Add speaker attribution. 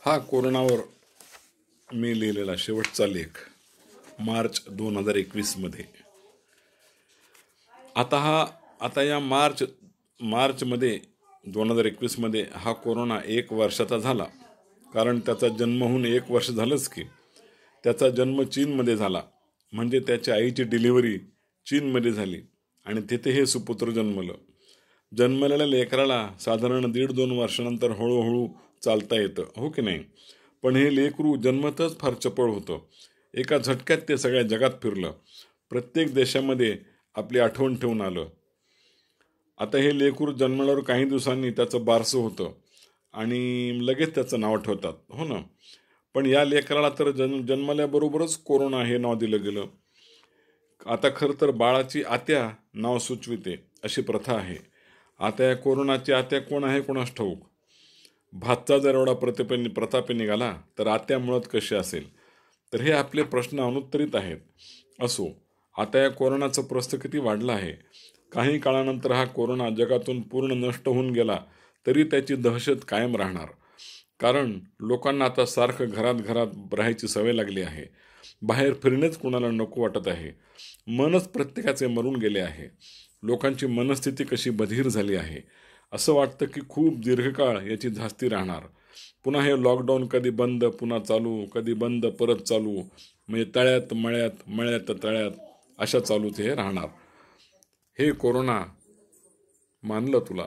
Speaker 1: हा कोरोनावर मी लिहिलेला शेवटचा लेख मार्च 2021 मध्ये. आता या मार्चमध्ये 2021 मध्ये हा कोरोना 1 वर्षाचा झाला. कारण त्याचा जन्म होऊन 1 वर्ष झालंच की. त्याचा जन्म चीनमध्ये झाला, म्हणजे त्याच्या आईची डिलिव्हरी चीनमध्ये झाली आणि तिथे हे सुपुत्र जन्मलं. जन्मलेल्या लेकराला साधारण 1.5-2 वर्षानंतर हळूहळू चालता येतं, हो की नाही? पण हे लेकरू जन्मतच फार चपळ होतं. एका झटक्यात ते सगळ्या जगात फिरलं, प्रत्येक देशामध्ये आपली आठवण ठेवून आलं. आता हे लेकरू जन्मल्यावर काही दिवसांनी त्याचं बारसं होतं आणि लगेच त्याचं नाव ठेवतात, हो ना? पण या लेकराला तर जन्मल्याबरोबरच कोरोना हे नाव दिलं गेलं. आता खरं तर बाळाची आत्या नाव सुचविते अशी प्रथा आहे. आता या कोरोनाची आत्या कोण आहे कोणास ठाऊक. भातचा जर एवढा प्रतापे निघाला तर आत्या मुळात कशी असेल? तर हे आपले प्रश्न अनुत्तरित आहेत. असो, आता या कोरोनाचं प्रस्थ किती वाढलं आहे. काही काळानंतर हा कोरोना जगातून पूर्ण नष्ट होऊन गेला तरी त्याची दहशत कायम राहणार. कारण लोकांना आता सारखं घरात राहायची सवय लागली आहे. बाहेर फिरणेच कुणाला नको वाटत आहे. मनच प्रत्येकाचे मरून गेले आहे. लोकांची मनस्थिती कशी बधीर झाली आहे. असं वाटतं की खूप दीर्घकाळ याची धास्ती राहणार. पुन्हा हे लॉकडाऊन कधी बंद पुन्हा चालू, कधी बंद परत चालू, म्हणजे तळ्यात मळ्यात, मळ्यात तळ्यात अशा चालूच हे राहणार. हे कोरोना मानलं तुला.